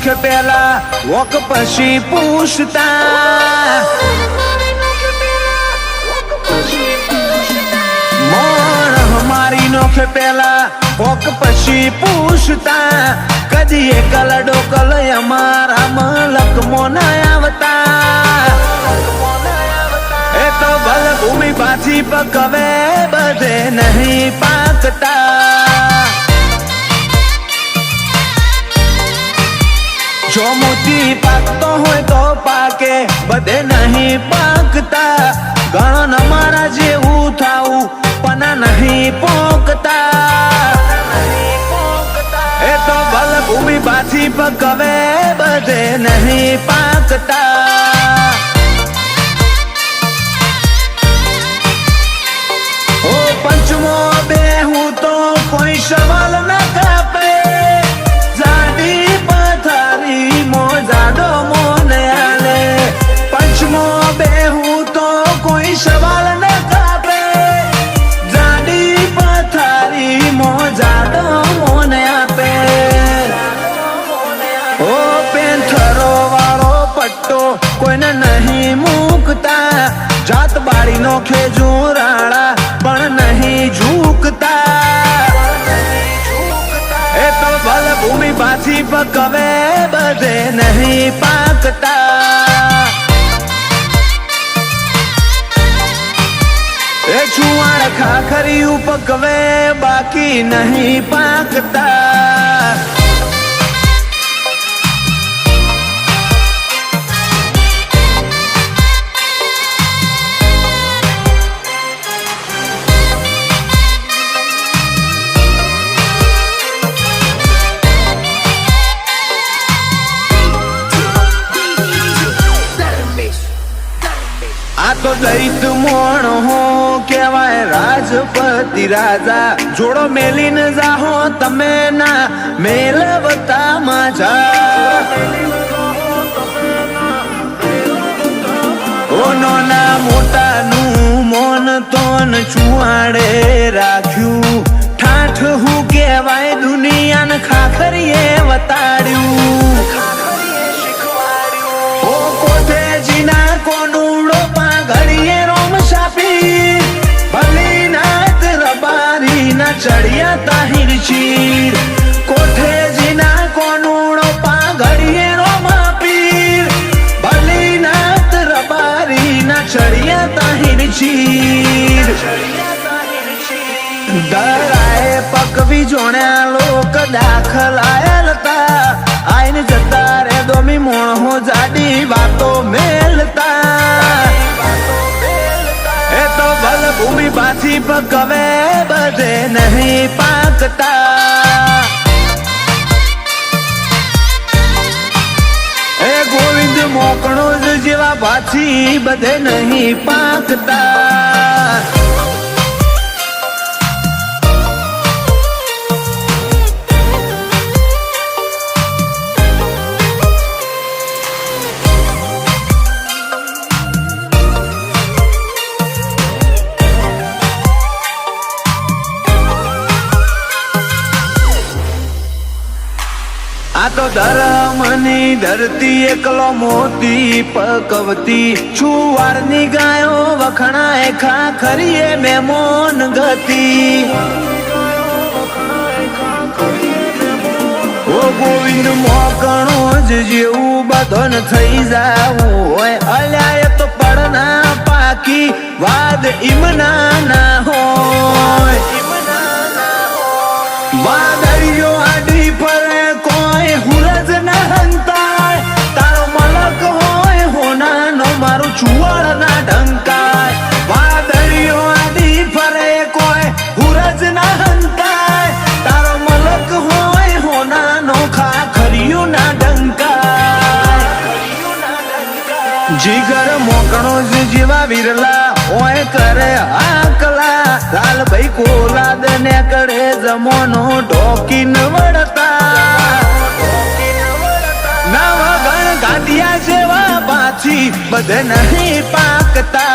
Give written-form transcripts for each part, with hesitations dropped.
નોખે પેલા વોક પછી પૂછતા મોણ હમારી નોખે પેલા વોક પછી પૂછતા કદી એકલ ડોકલ અમારા મલક મોના આવતા એ તો ભલ ભૂમિ પાછી પકવે બધે નહીં પાકતા જો મોતી પાકતો હોય તો પાકે બધે નહીં પાકતા ગણન અમારા જેવું થાવું પણ નહીં પોકતા એ તો ભલ ભૂમિ પાછી પકવે બધે નહીં પાકતા ઓ પંચમો બેહું તો કોઈ સવાલ ન કાપે જાડી પથારી મોજાડો મોને આલે પંચમો બેહું તો કોઈ સવાલ ન કાપે જાડી પથારી મોજાડો મોને આપે ઓ પેન્થરો વાળો પટ્ટો કોઈને નહીં મૂકતા જાત બાળી નો ખેજુરાળા પણ નહીં ઝૂકતા એ તો ભલ ભૂમિ પાછી પકવે બધે નહીં પાકતા એ છુવાણ ખાખરિયું પકવે બાકી નહીં પાકતા આ તો દૈત મોણ હો કેવાય રાજપતિ રાજા જોડો મેલીને જાહો તમે ના મેલવતા માજા ઓ નોના મોટાનું મોન તોન છુવાડે રાખ્યું ઠાઠ હું કેવાય દુનિયાને ખાખરીએ વતાડ્યું ઓ કોઠેજીના કોનુડો ઘડીએ રોમ સાપી ભલીનાથ રબારી ના ચડિયા તાહિર ચીર કોઠેજીના કોનુડો પા ઘડીએ રોમ પીર ભલીનાથ રબારી ના ચડિયા તાહિર ચીર દરાએ પકવી જોણ્યા લોક દાખલ આયલતા આઈને જતા રે દોમી મોણો જાડી વાતો મેલતા એ તો ભલ ભૂમિ પાછી પકવે બધે નહીં પાકતા એ ગોવિંદ મોકણો જ જેવા પાછી બધે નહીં પાકતા આ તો ધર્મની ધરતી એકલો મોતી પકવતી છુવારની ગાયો વખણાય ખાખરીએ મેમોન ગતી ઓ ગોવિંદ મોકણો જ જેવું બધન થઈ જાવું હોય અલ્યા એ તો પડના પાકી વાદ ઈમના ના હોય વાદળીઓ આડી ફરે કોઈ હુરજ ના હંતાય તારો મલક હોય હોનાનો મારું ચુવાળ ના ઢંકાય વાદળીઓ આડી ફરે કોઈ હુરજ ના હંતાય તારો મલક હોય હોનાનો ખાખરિયું ના ઢંકાય જીગર મોકણો જ જેવા વિરલા ઓય કરે આકલા લાલ ભાઈ કોલાદ ને કરે જમોનો ઢોકીન વળતા નવા ગણ ગાંડિયા જેવા પાછી બધે નહીં પાકતા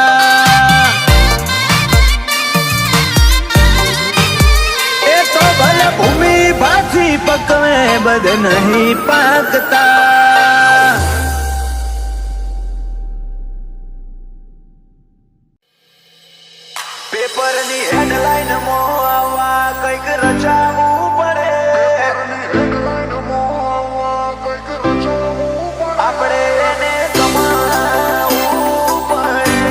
એ તો ભલે ભૂમિ પાછી પકવે બધે નહીં પાકતા પેપરની હેડલાઇનમાં આવા કંઈક રચાવવું પડે. આપણે એને કમાવવું પડે.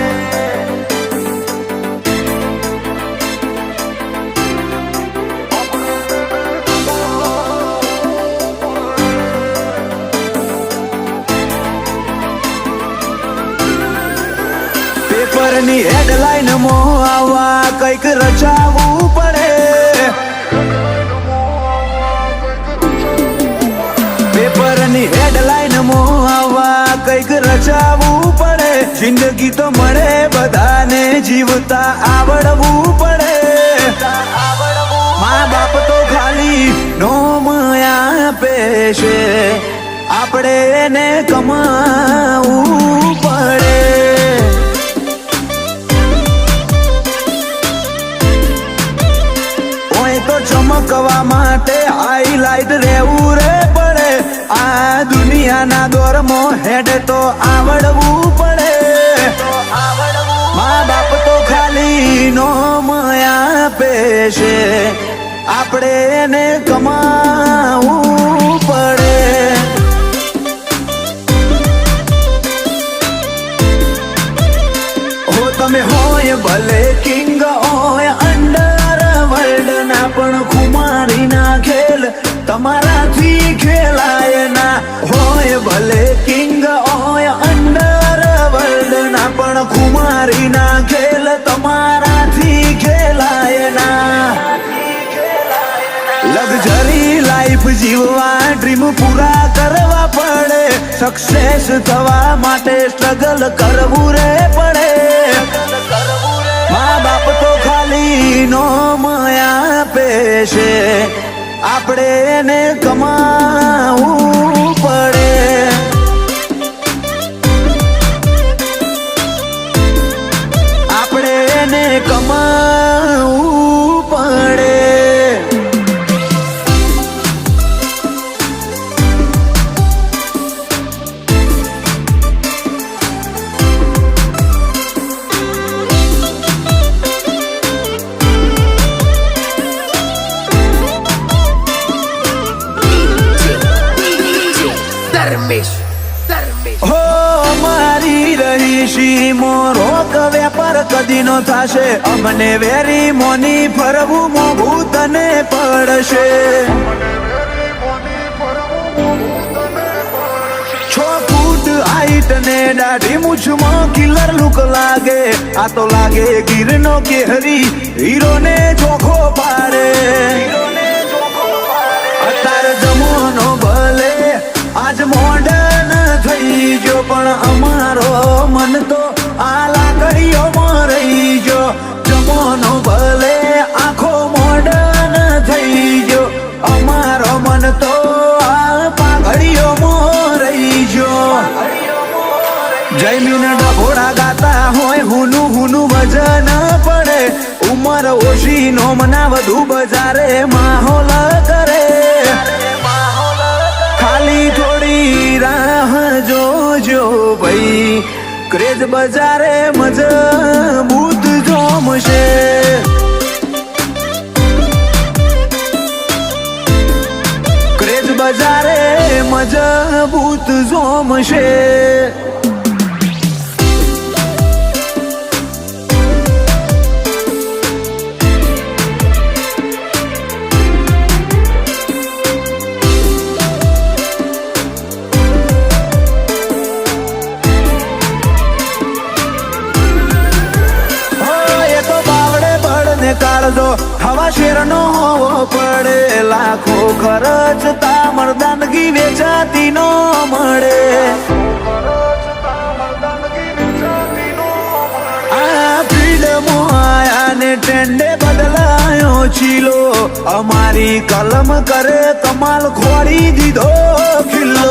પેપરની હેડલાઇનમાં આવા કંઈક રચાવવું પડે. પેપરની હેડલાઇનમાં આવા કંઈક રચાવવું પડે. જિંદગી તો મળે બધાને, જીવતા આવડવું પડે. મા બાપ તો ખાલી નોમ આપે છે, આપણે એને કમાવવું પડે. તો ચમકવા માટે હાઈલાઈટ રહેવું રે પડે. આ દુનિયાના દોરમાં હેડે તો આવડવું પડે. મા બાપ તો ખાલી નોમ આપે છે, આપણે એને કમાવવું પડે. હો તમે હોય ભલે કિંગ હોય અંડર વર્લ્ડ ના, પણ ખુમારી ના ખેલ તમારાથી ખેલાય ના. હોય ભલે કિંગ હોય અંડર વર્લ્ડ ના, પણ ખુમારી ના ખેલ તમારાથી ખેલાય ના. લક્ઝરી લાઈફ જીવવા ડ્રીમ પૂરા કરવા પડે. સક્સેસ થવા માટે સ્ટ્રગલ કરવું રે પડે. મા બાપ તો ખાલી નોમ આપે છે, આપણે એને કમાવવું પડે. આપણે એને કમાવવું પડે. હો મારી રહીશી મોરોક વેપાર કદી નો થાશે. અમને વેરી મોની ફરવું મોંઘું તને પડશે. 6 ફૂટ હાઈટ ને દાઢી મૂછમાં કિલર લુક લાગે. આ તો લાગે ગીરનો કેહરી, હીરો ને ચોખ્ખો પાડે. અત્યારે જમાનો ભલે આજ મોડર્ન થઈ ગયો, પણ અમારો મન તો આ લાકડીઓમાં રહી ગયો. જમાનો ભલે આખો મોડર્ન થઈ ગયો, અમારો મન તો આ પાઘડીઓમાં રહી ગયો. જયમીન ડભોડા ગાતા હોય, હુનું હુનું વજન પડે. ઉમર ઓછી નોમના વધુ બજારે માહોલ કરે. ખાલી થોડી રાહ જોજો ભાઈ, ક્રેઝ બજારે મજબૂત જોમશે. ક્રેઝ બજારે મજબૂત જોમશે. કાળજો હવા શેરનો હોવો પડે. લાખો ખર્ચતા મર્દાનગી વેચાતી નો મળે. આ ફિલ્ડમાં આયા ને ટ્રેન્ડે બદલાયો ચીલો. અમારી કલમ કરે કમાલ, ખોડી દીધો ખિલ્લો.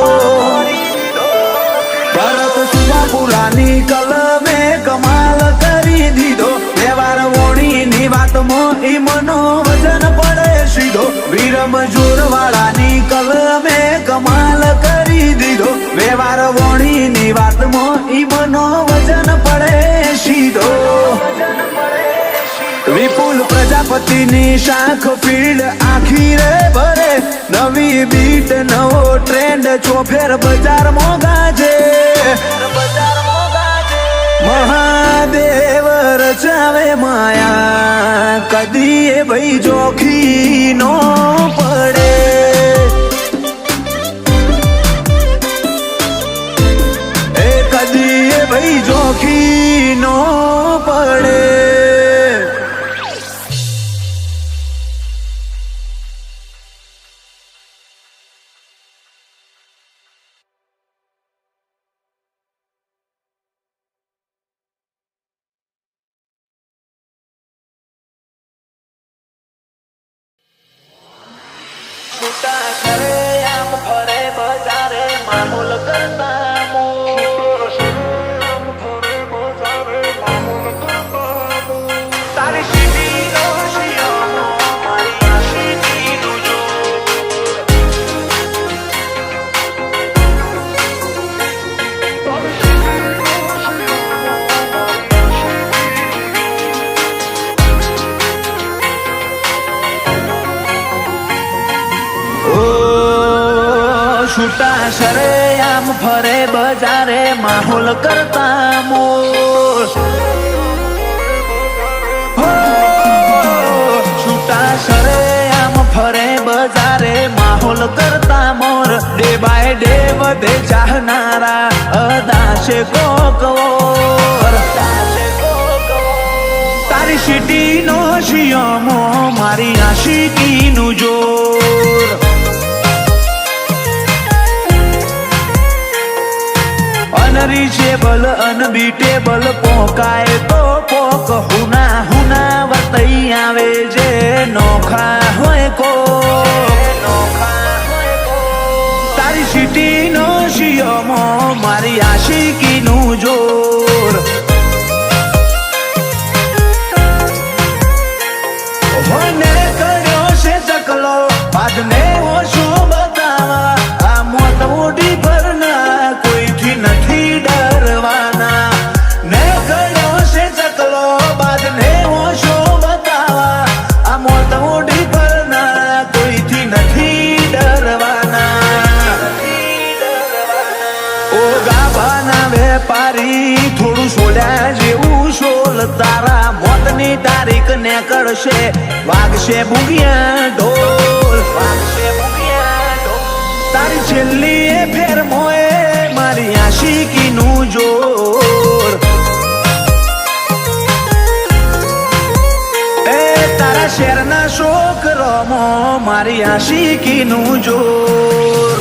ભરત સુમાપુરાની કલમે કમાલ કરી દીધો. વ્યવહાર વોણીની વાતમાં ઈ મનો વજન પડે સીધો. વીરમ જોરવાળાની કલમે કમાલ કરી દીધો. વ્યવહાર વોણીની વાતમાં ઈ મનો વજન પડે સીધો. વિપુલ પ્રજાપતિની શાખ ફીલ્ડ આખી રે ભરે નવી બીટ નવો ટ્રેન્ડ ચોફેર બજાર મોગાજે મહાદેવ રચાવે માયા કદી એ ભાઈ જોખી નો પડે એ કદી એ ભાઈ જોખી નો પડે છૂટા કરે આમ ફરે બજારે માહોલ કરતા તારી સીટીનો શિયાળો મારી આશીકીનું છૂટા સરે આમ ફરે બજારે માહોલ કરતા મોર છૂટા સરે આમ ફરે બજારે માહોલ કરતા મોર ડે બાય ડે વધે ચાહનારા અદાશે કોકવોર તારી સિટીનો શિયામો મારી આશિકીનું જોર અનરીચેબલ અનબીટેબલ પોકાય તો પોક હુના હુના વર્તઈ આવે જે નોખા હોય કો તારી સિટીનો શિયામો મારી આશિકીનું જોર હોને કર્યો છે ચકલો બાદને ઓછો બતાવા આ મોત મોટી ભરના કોઈથી નથી ડરવાના ને કર્યો છે ચકલો બાદને ઓછો બતાવા આ મોત મોટી ભરના કોઈથી નથી ડરવાના ઓ ગાભાના વેપારી થોડું સોલ્યા જેવું સોલ તારા મોતની તારીખ ને કરશે વાગશે બુગિયા ઢોલ તારી છેલ્લી એ ફેર મોએ મારી આશિકીનું જોર એ તારા શેરના છોકરોમો મારી આશિકીનું જોર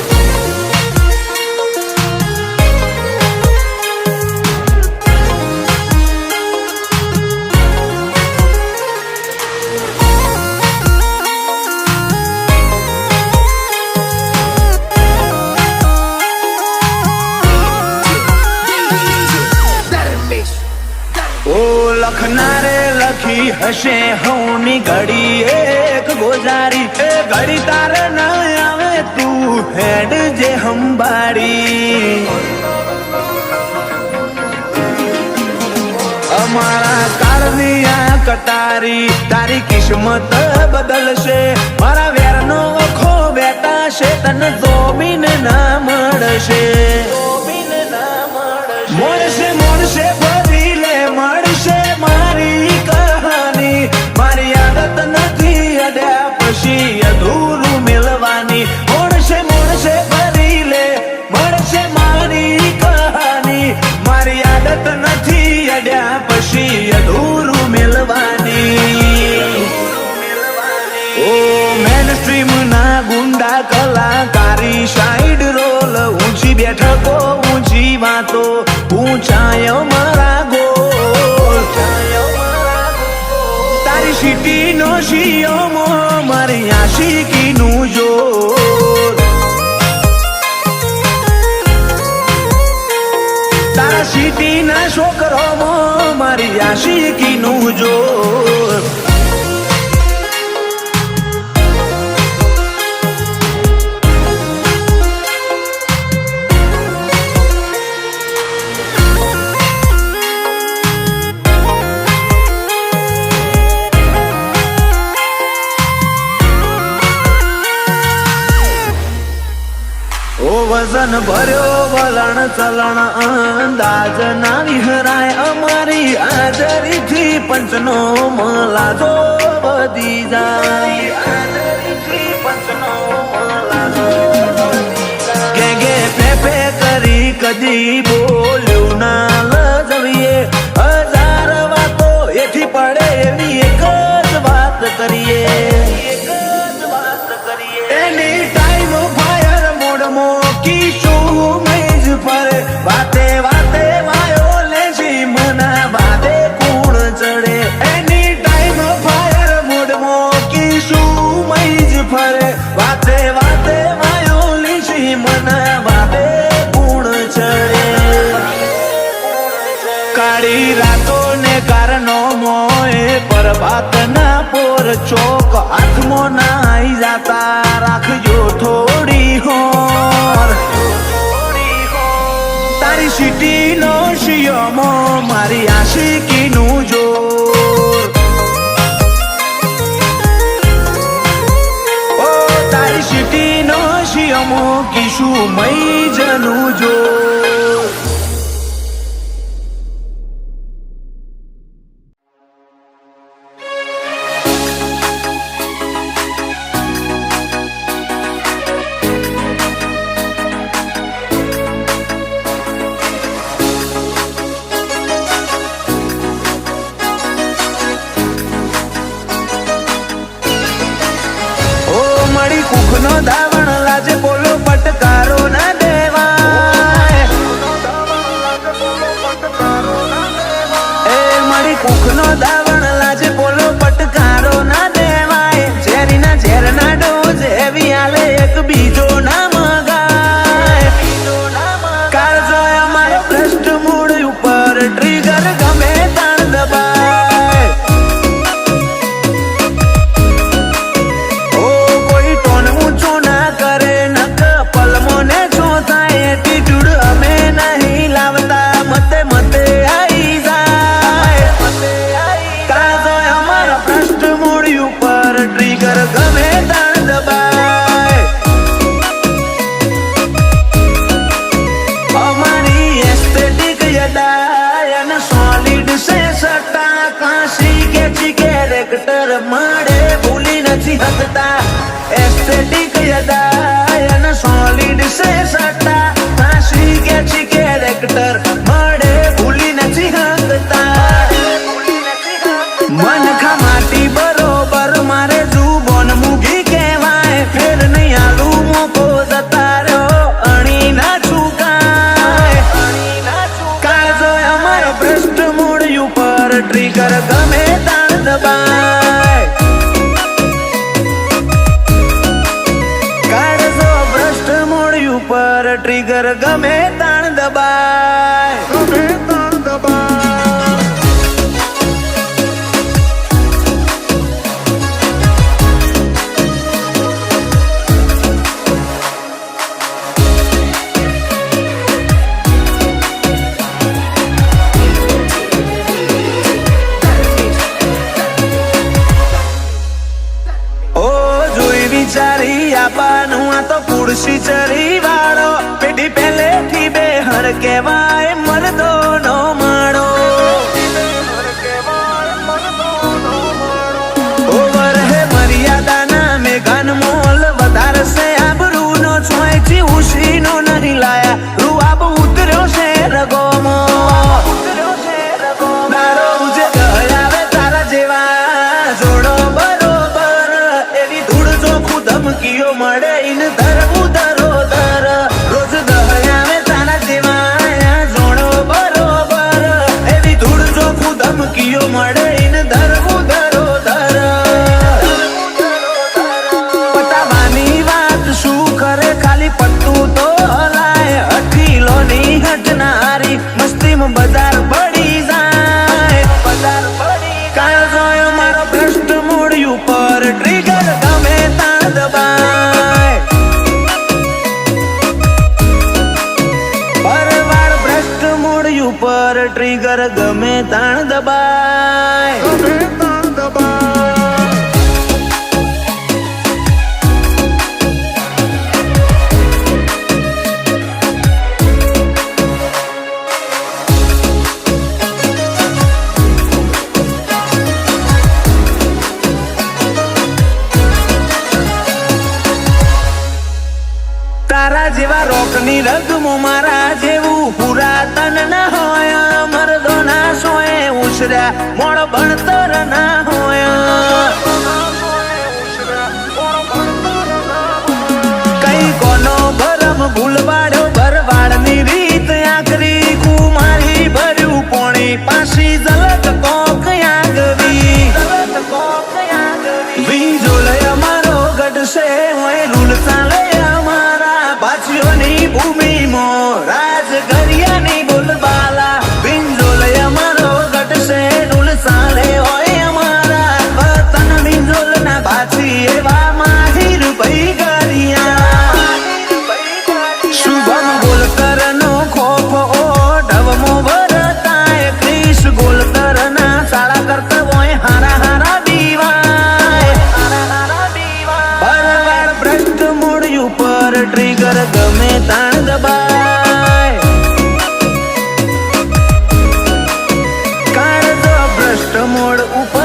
લખનારે લખી હશે હવની ઘડી એક ગોજારી એ ઘડી તારે ન આવે તું હેડ જે હંબાડી અમારા કાળની આ કટારી તારી કિસ્મત બદલશે મારા વેરનો વખો બેટાશે તને જોબીને ના મળશે મળશે મળશે ભરી લે મળશે મારી કહાની મારી આદત નથી અડ્યા પછી અધૂરું મેળવાની મળશે મળશે ભરી લે મળશે મારી કહાની મારી આદત નથી અડ્યા પછી અધૂરું મેળવાની ઓ મેન સ્ટ્રીમ ના ગુંડા કલાકારી સાઈડ રોલ ઊંચી બેઠકો ઊંચી વાતો ઊંચાયો મારા ગોલ તારી સિટીનો શિયામો મારી આશિકીનું જોર તારા સિટીના છોકરોમાં મારી આશિકીનું જોર વજન ભર્યો વલણ ચલણ અંદાજ ના વિહરાય અમારી હાજરીથી પંચનો મલાજો વધી જાય હાજરીથી પંચનો મલાજો કે ફે કરી કદી બોલ્યું ના લજવીએ હજાર વાતો એથી પડે એવી એક જ વાત કરીએ એની ટાઈમ ફાયર મોડમાં કીશું મેજ ફરે વાતે વાતે વાયો લેજી મના વાદે કુણ ચડે એની ટાઈમ ફાયર મોડમાં કીશું મેજ ફરે વાતે વાતે વાયો લેજી મના વાદે કુણ ચડે કાળી રાતો ને કારનો મોએ પ્રભાત ના પોર ચોક હાથમાં ના આવી જાતા રાખજો થોડી હોર તારી સિટી નો શિયમો મારી આશિકી નું જોર ઓ તારી સિટી નો શિયમો કીશું મઈ જનું જોર કુખનો ધાવણ લાજે બોલો પટકારો ના દેવાય એ મારી કુખનો ધાવણ લાજે બોલો પટકારો ના દેવાય ઝેરીના ઝેરના ડોઝ એવી આલે એક બીજો ના મગાય કાળજો અમારો ભ્રષ્ટ મૂળ ઉપર ટ્રિગર ગમે તાણ દબાય મળે ભૂલી નથી હકતા એસ્થેટિક યદાયન સોલિડ સે સટ્ટા હાસી કે છી કેરેક્ટર મળે ભૂલી નથી હકતા મન ખમાટી બરોબર મારે જુબોન મૂગી કહેવાય ફેર નહીં આલુ મોકો જતા રહ્યો અણી ના ચૂકાય કાળજો અમારો ભ્રષ્ટ મૂળ ઉપર ટ્રિગર ગમે તાણ દબાય કાળજો ભ્રષ્ટ મૂળ ઉપર ટ્રિગર ગમે તાણ દબાય ગમે તાણ દબાય વિચારી આપવાનું આ તો પુરુષી ચરી વાળો પેઢી પહેલેથી બેહર કહેવાય મરદો નો માળો ઓવર હે મર્યાદા ના મેઘાન મોલ વધારશે આબરૂ નો છોયથી ઉશી નો નહીં લાયા રૂઆબ ઉતર્યો છે રગોમો તારો ઉજે ગયાવે તારા જેવા જોડો ધમકીઓ મળે ઇન ધરવું ધરો ધર રોજ દહયાવે તારા જેવા જોડો બરોબર એવી ધૂળ ચોખ્ખું ધમકીઓ મળે ઇન ધરવું ધરો ધર પટાવાની વાત શું કરે ખાલી પટ્ટું તો હલાય અઠીલો ની હટનારી મસ્તીમાં બજાર પડી જાય બજાર પડી કાળ જોયો મારો ભ્રષ્ટ મૂળ ઉપર ટ્રિગર ગમે તાણ દબાય પરવાળ ભ્રષ્ટ મૂળ ઉપર ટ્રિગર ગમે તાણ દબાય ગમે તાણ દબાય ની રગમું મારા જેવું પુરાતન ના હોય મરદો ના સોએ ઉછર્યા મોડ ભણતર ના હોય કઈ કોનો ભરમ ભૂલવાડ્યો ભરવાડ ની રીત આખરી કુમારી ભર્યું પોણી પાછી ઝલક કોક આગવી વીજોલય અમારો ગઢશે હોય રૂલ ચાલે અમારા પાછીઓની ભૂમિમાં રાજ ઘરિયાની બોલબાલા વિંજોલય અમારો ગઢશે રૂલ ચાલે હોય અમારા વતન વિંજોલ ના પાછી એવા માહિર ભાઈ ઘરિયા શુભમ ગોલકર નો ખોફ ઓઢવમો ભરતાય ક્રિશ ગોલકર ના શાળા કરતા હોય હારા હારા દીવાય ભરવાડ ભ્રષ્ટ મૂળ ઉપર ટ્રિગર ગમે તાણ દબાય કાળજો ભ્રષ્ટ મૂળ ઉપર